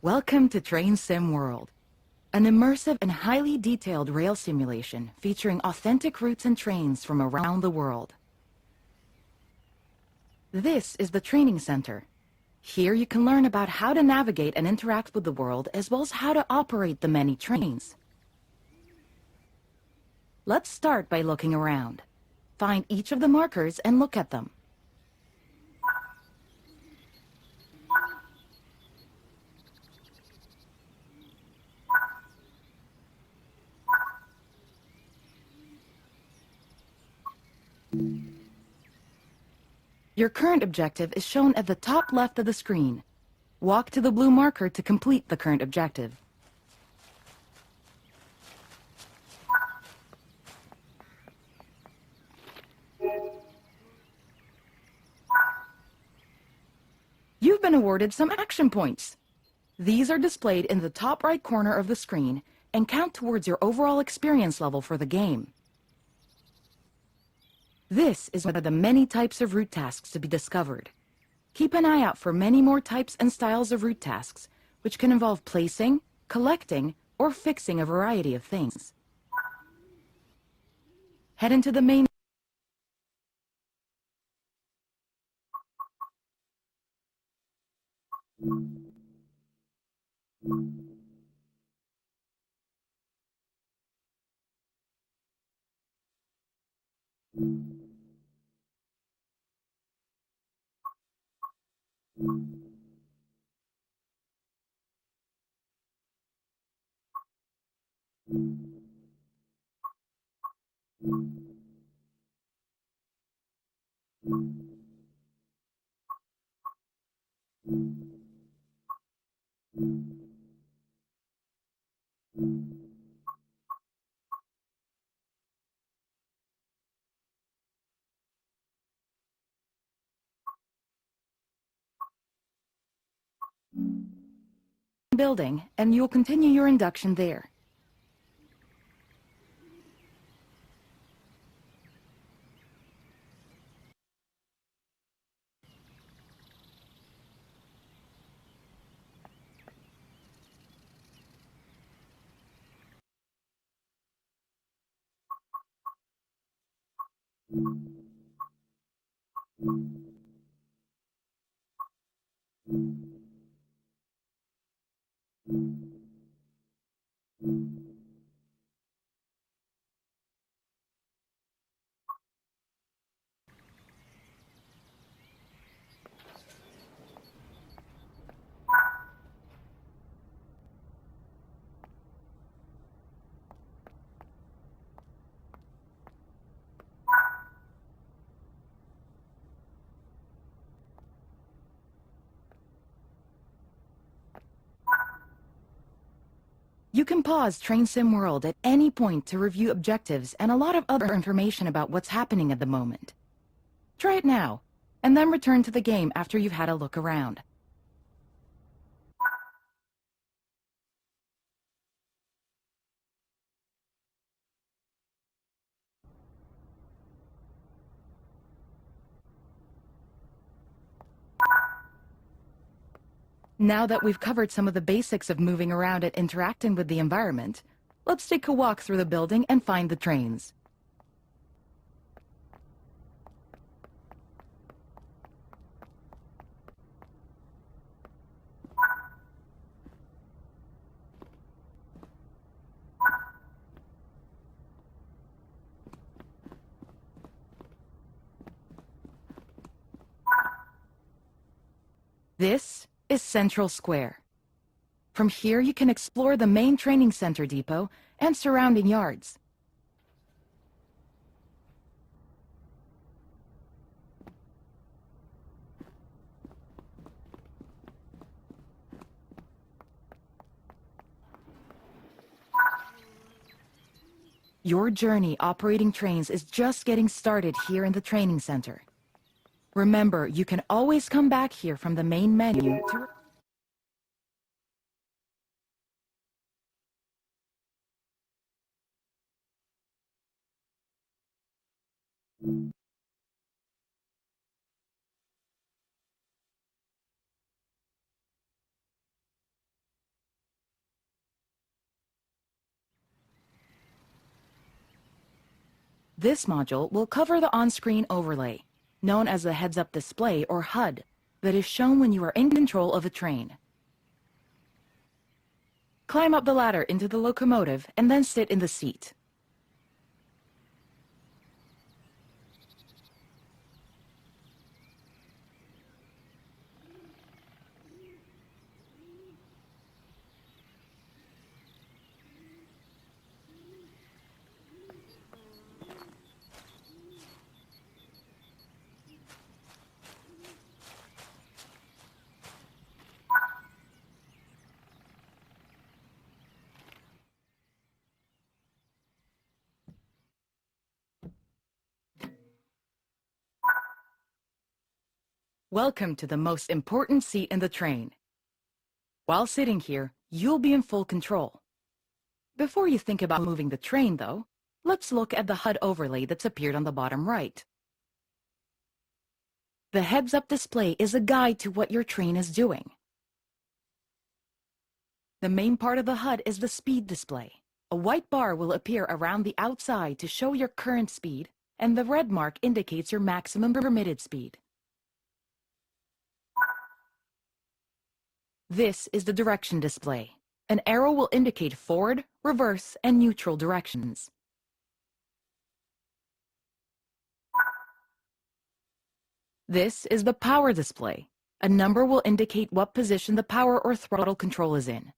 Welcome to Train Sim World, an immersive and highly detailed rail simulation featuring authentic routes and trains from around the world. This is the training center. Here you can learn about how to navigate and interact with the world, as well as how to operate the many trains. Let's start by looking around. Find each of the markers and look at them. Your current objective is shown at the top left of the screen. Walk to the blue marker to complete the current objective. You've been awarded some action points. These are displayed in the top right corner of the screen and count towards your overall experience level for the game. This is one of the many types of route tasks to be discovered. Keep an eye out for many more types and styles of route tasks, which can involve placing, collecting, or fixing a variety of things. Head into the main building, and you'll continue your induction there. You can pause Train Sim World at any point to review objectives and a lot of other information about what's happening at the moment. Try it now, and then return to the game after you've had a look around. Now that we've covered some of the basics of moving around and interacting with the environment, let's take a walk through the building and find the trains. This is Central Square. From here you can explore the main training center depot and surrounding yards. Your journey operating trains is just getting started here in the training center. Remember, you can always come back here from the main menu to... This module will cover the on-screen overlay, known as the heads-up display or HUD, that is shown when you are in control of a train. Climb up the ladder into the locomotive and then sit in the seat. Welcome to the most important seat in the train. While sitting here, you'll be in full control. Before you think about moving the train, though, let's look at the HUD overlay that's appeared on the bottom right. The heads-up display is a guide to what your train is doing. The main part of the HUD is the speed display. A white bar will appear around the outside to show your current speed, and the red mark indicates your maximum permitted speed. This is the direction display. An arrow will indicate forward, reverse, and neutral directions. This is the power display. A number will indicate what position the power or throttle control is in.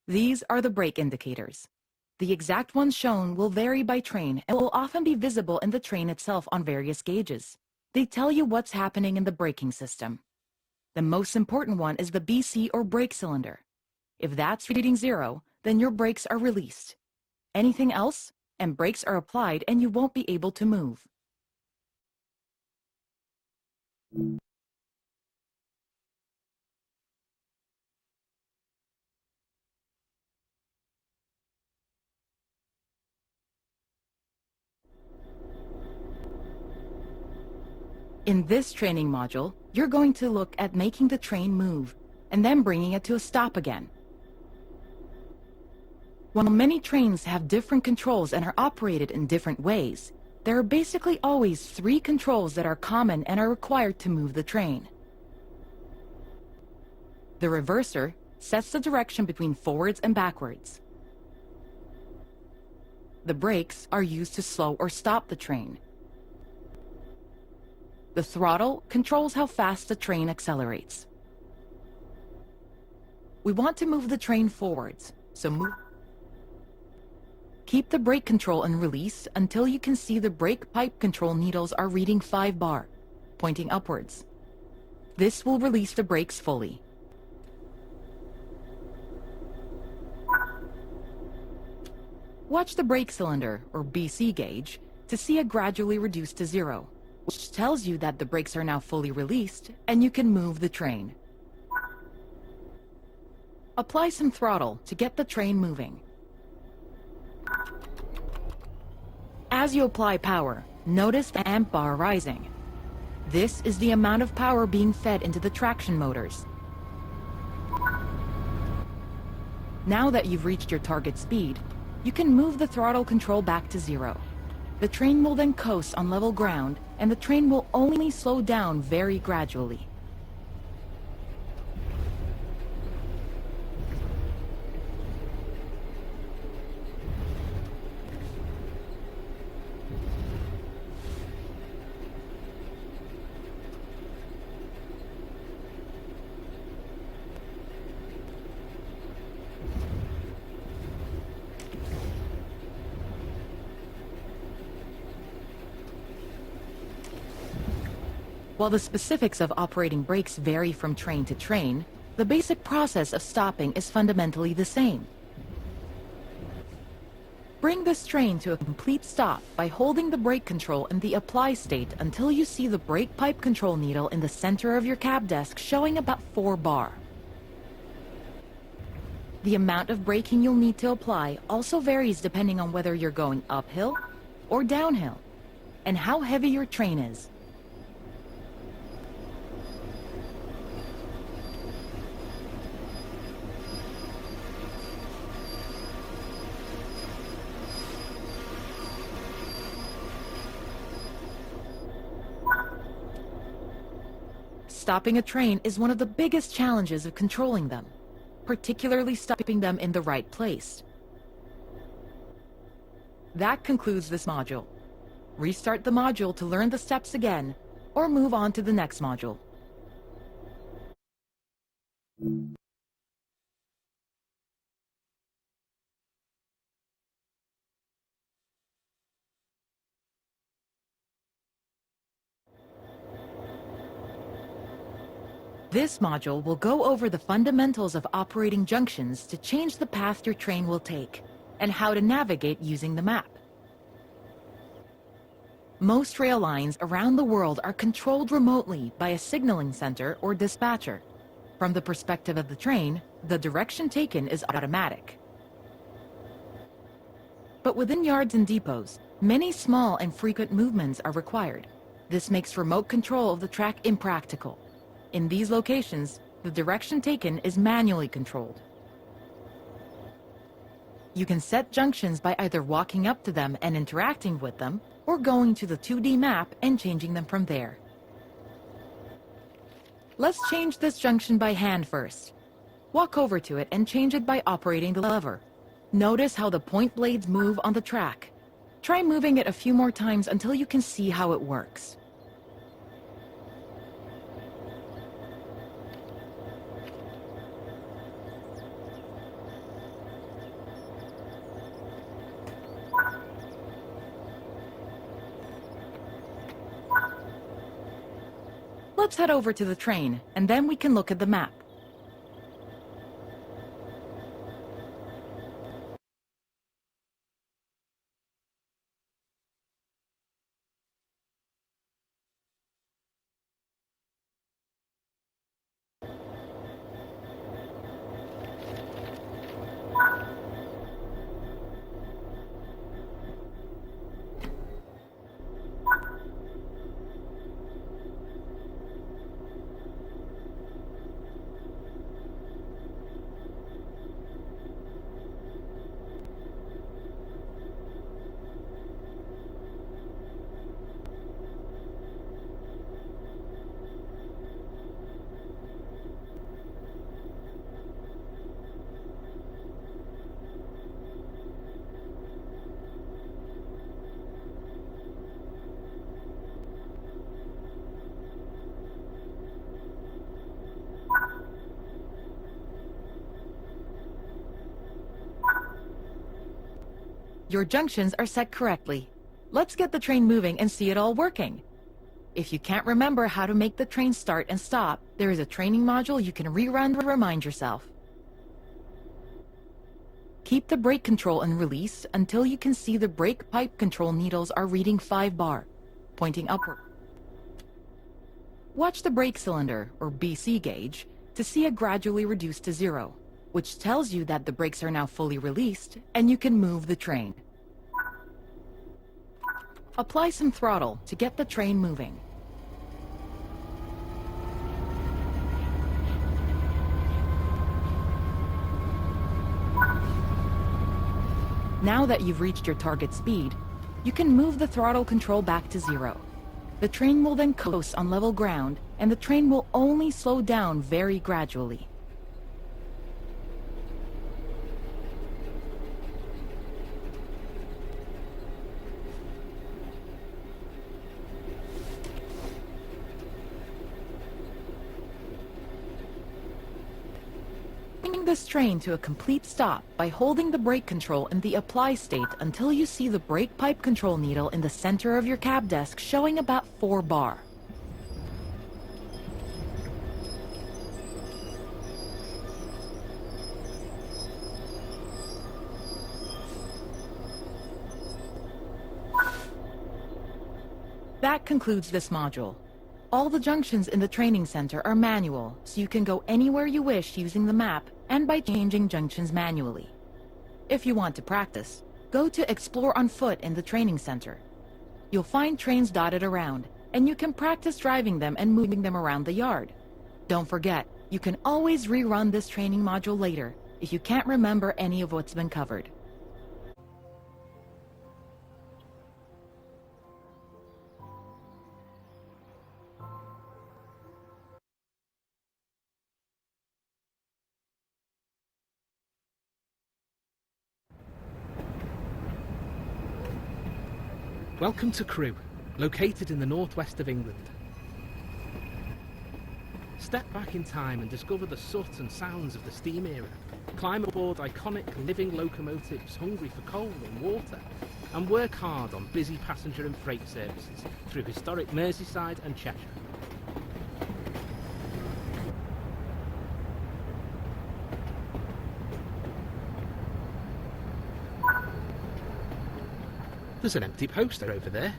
These are the brake indicators. The exact ones shown will vary by train and will often be visible in the train itself on various gauges. They tell you what's happening in the braking system. The most important one is the BC or brake cylinder. If that's reading 0, then your brakes are released. Anything else, and brakes are applied and you won't be able to move. In this training module, you're going to look at making the train move, and then bringing it to a stop again. While many trains have different controls and are operated in different ways, there are basically always 3 controls that are common and are required to move the train. The reverser sets the direction between forwards and backwards. The brakes are used to slow or stop the train. The throttle controls how fast the train accelerates. We want to move the train forwards, so keep the brake control and release until you can see the brake pipe control needles are reading 5 bar, pointing upwards. This will release the brakes fully. Watch the brake cylinder, or BC gauge, to see it gradually reduce to 0. Which tells you that the brakes are now fully released and you can move the train. Apply some throttle to get the train moving. As you apply power, notice the amp bar rising. This is the amount of power being fed into the traction motors. Now that you've reached your target speed, you can move the throttle control back to 0. The train will then coast on level ground, and the train will only slow down very gradually. While the specifics of operating brakes vary from train to train, the basic process of stopping is fundamentally the same. Bring this train to a complete stop by holding the brake control in the apply state until you see the brake pipe control needle in the center of your cab desk showing about 4 bar. The amount of braking you'll need to apply also varies depending on whether you're going uphill or downhill, and how heavy your train is. Stopping a train is one of the biggest challenges of controlling them, particularly stopping them in the right place. That concludes this module. Restart the module to learn the steps again, or move on to the next module. This module will go over the fundamentals of operating junctions to change the path your train will take, and how to navigate using the map. Most rail lines around the world are controlled remotely by a signaling center or dispatcher. From the perspective of the train, the direction taken is automatic. But within yards and depots, many small and frequent movements are required. This makes remote control of the track impractical. In these locations, the direction taken is manually controlled. You can set junctions by either walking up to them and interacting with them, or going to the 2D map and changing them from there. Let's change this junction by hand first. Walk over to it and change it by operating the lever. Notice how the point blades move on the track. Try moving it a few more times until you can see how it works. Let's head over to the train, and then we can look at the map. Your junctions are set correctly. Let's get the train moving and see it all working. If you can't remember how to make the train start and stop, there is a training module you can rerun to remind yourself. Keep the brake control in release until you can see the brake pipe control needles are reading 5 bar, pointing upward. Watch the brake cylinder, or BC gauge, to see it gradually reduce to 0, which tells you that the brakes are now fully released and you can move the train. Apply some throttle to get the train moving. Now that you've reached your target speed, you can move the throttle control back to 0. The train will then coast on level ground, and the train will only slow down very gradually. Bring this train to a complete stop by holding the brake control in the apply state until you see the brake pipe control needle in the center of your cab desk showing about 4 bar. That concludes this module. All the junctions in the training center are manual, so you can go anywhere you wish using the map and by changing junctions manually. If you want to practice, go to Explore on Foot in the training center. You'll find trains dotted around, and you can practice driving them and moving them around the yard. Don't forget, you can always rerun this training module later if you can't remember any of what's been covered. Welcome to Crewe, located in the northwest of England. Step back in time and discover the soot and sounds of the steam era. Climb aboard iconic living locomotives hungry for coal and water, and work hard on busy passenger and freight services through historic Merseyside and Cheshire. There's an empty poster over there.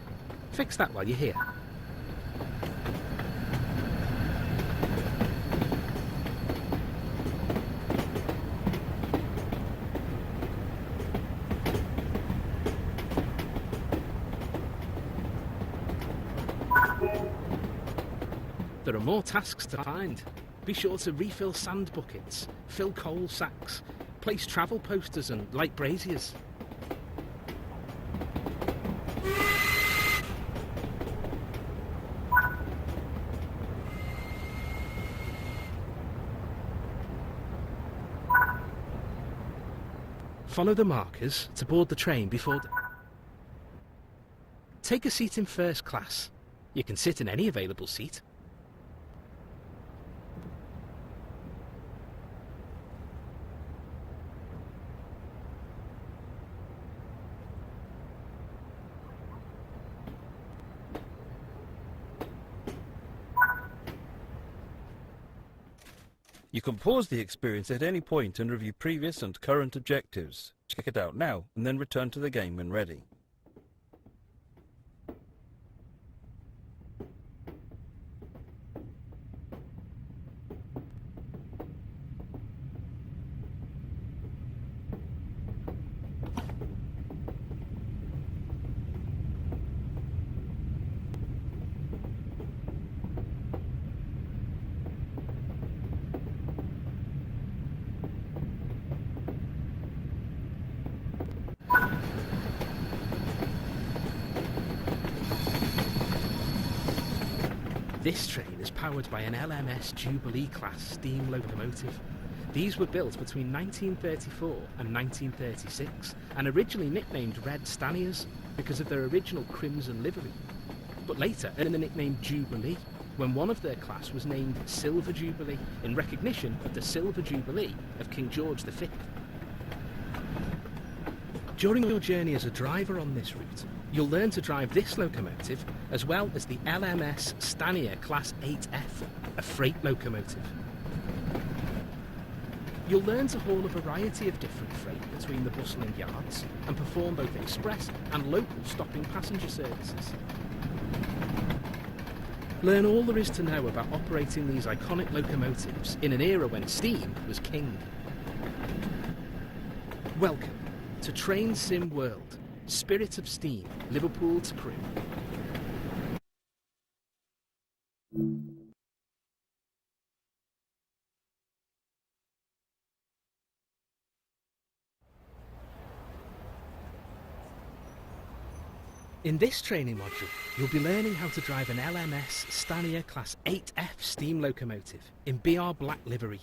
Fix that while you're here. There are more tasks to find. Be sure to refill sand buckets, fill coal sacks, place travel posters and light braziers. Follow the markers to board the train before... Take a seat in first class. You can sit in any available seat. You can pause the experience at any point and review previous and current objectives. Check it out now and then return to the game when ready. This train is powered by an LMS Jubilee class steam locomotive. These were built between 1934 and 1936 and originally nicknamed Red Staniers because of their original crimson livery, but later earned the nickname Jubilee when one of their class was named Silver Jubilee in recognition of the Silver Jubilee of King George V. During your journey as a driver on this route, you'll learn to drive this locomotive as well as the LMS Stanier Class 8F, a freight locomotive. You'll learn to haul a variety of different freight between the bustling yards and perform both express and local stopping passenger services. Learn all there is to know about operating these iconic locomotives in an era when steam was king. Welcome to Train Sim World, Spirit of Steam, Liverpool to Crewe. In this training module, you'll be learning how to drive an LMS Stanier Class 8F steam locomotive in BR black livery.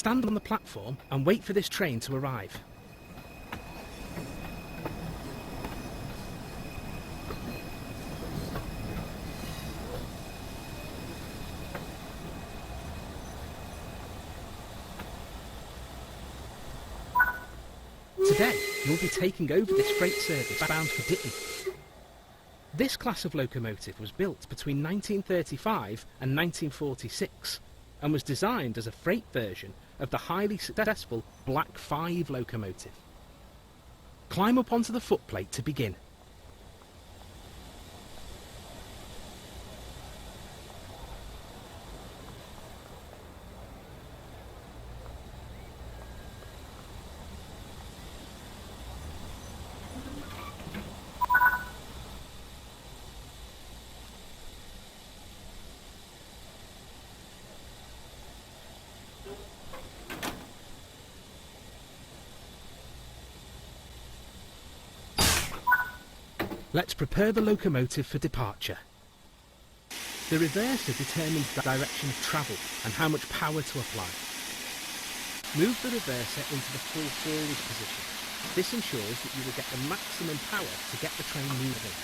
Stand on the platform and wait for this train to arrive. Today, you'll be taking over this freight service bound for Ditton. This class of locomotive was built between 1935 and 1946 and was designed as a freight version of the highly successful Black 5 locomotive. Climb up onto the footplate to begin. Let's prepare the locomotive for departure. The reverser determines the direction of travel and how much power to apply. Move the reverser into the full forward position. This ensures that you will get the maximum power to get the train moving.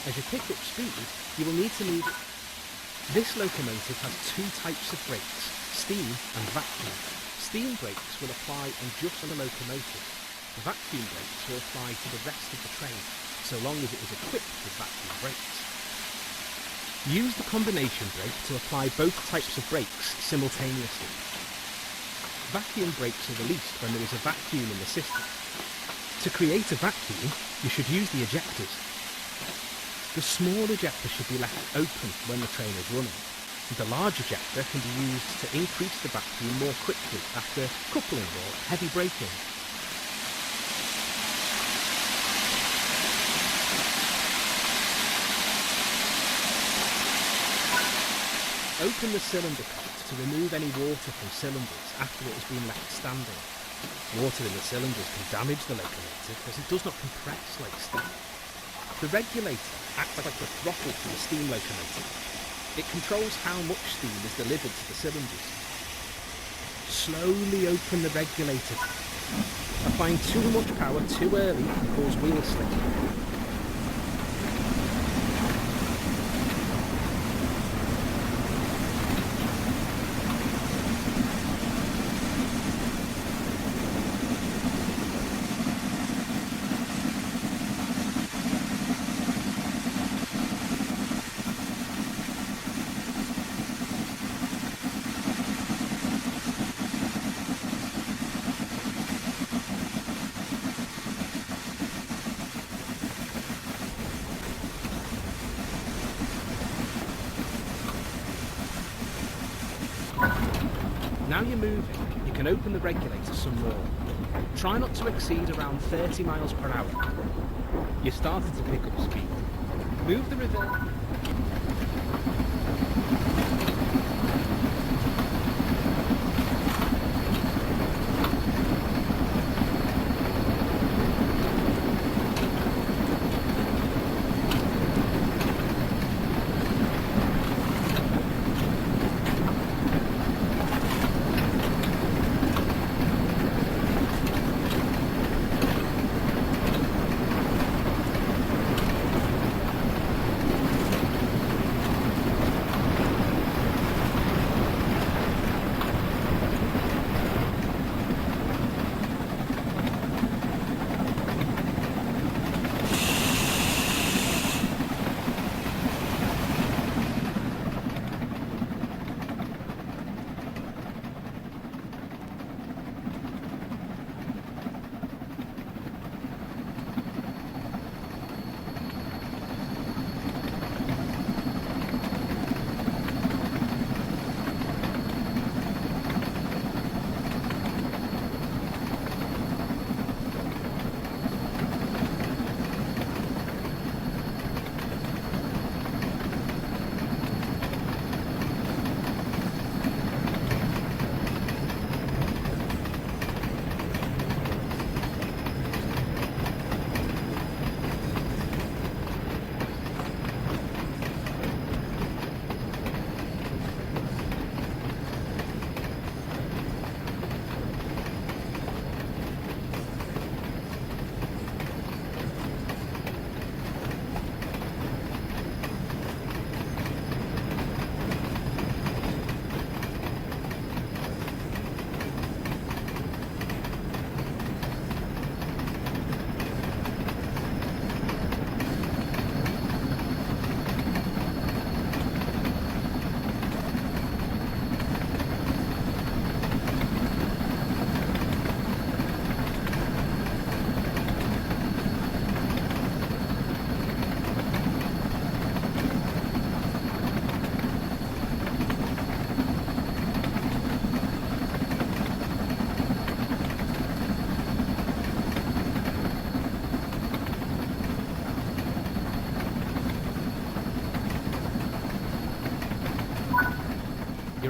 As you pick up speed, you will need to move it. This locomotive has two types of brakes, steam and vacuum. Steam brakes will apply on just the locomotive. Vacuum brakes will apply to the rest of the train, so long as it is equipped with vacuum brakes. Use the combination brake to apply both types of brakes simultaneously. Vacuum brakes are released when there is a vacuum in the system. To create a vacuum, you should use the ejectors. The small ejector should be left open when the train is running. The large ejector can be used to increase the vacuum more quickly after coupling or heavy braking. Open the cylinder cock to remove any water from cylinders after it has been left standing. Water in the cylinders can damage the locomotive as it does not compress like steam. The regulator acts like the throttle for the steam locomotive. It controls how much steam is delivered to the cylinders. Slowly open the regulator. Applying too much power too early can cause wheel slip. Now you're moving, you can open the regulator some more. Try not to exceed around 30 miles per hour. You're starting to pick up speed. Move the reverse.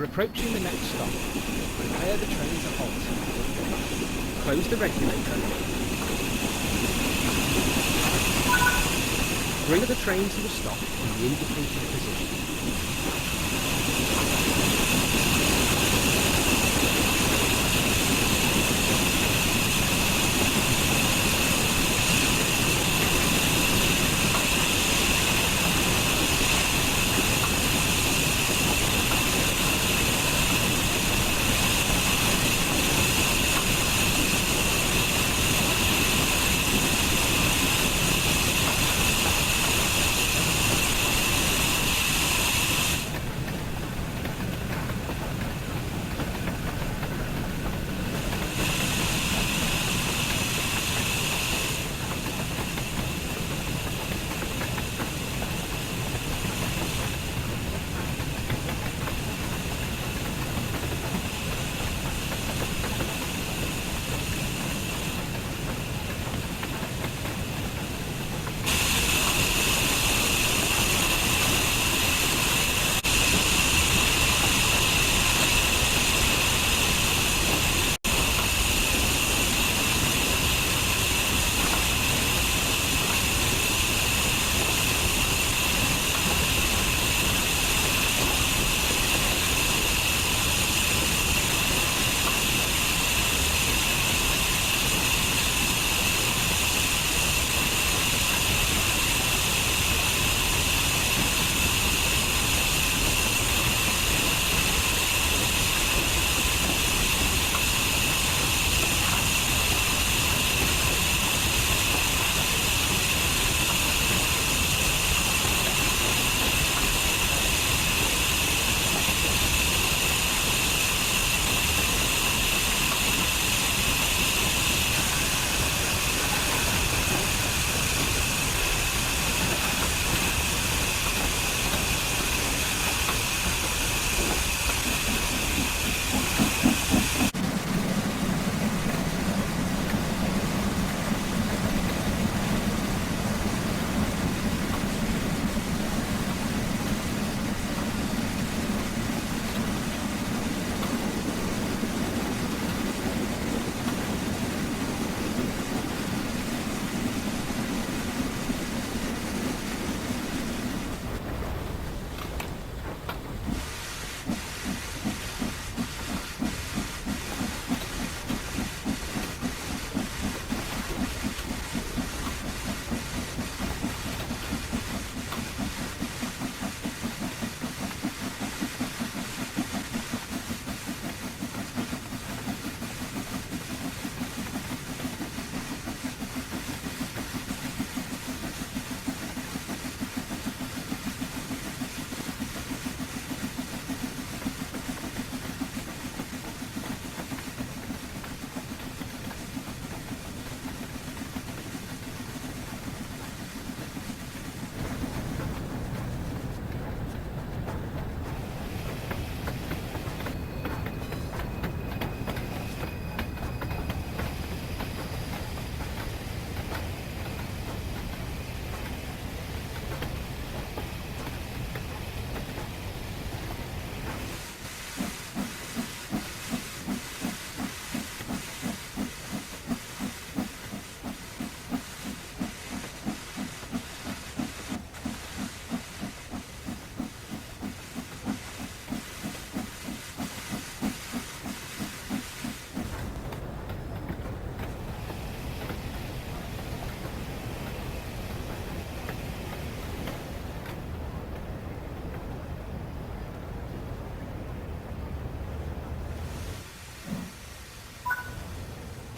We're approaching the next stop. Prepare the train to halt. Close the regulator. Bring the train to a stop in the indicated position.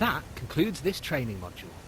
That concludes this training module.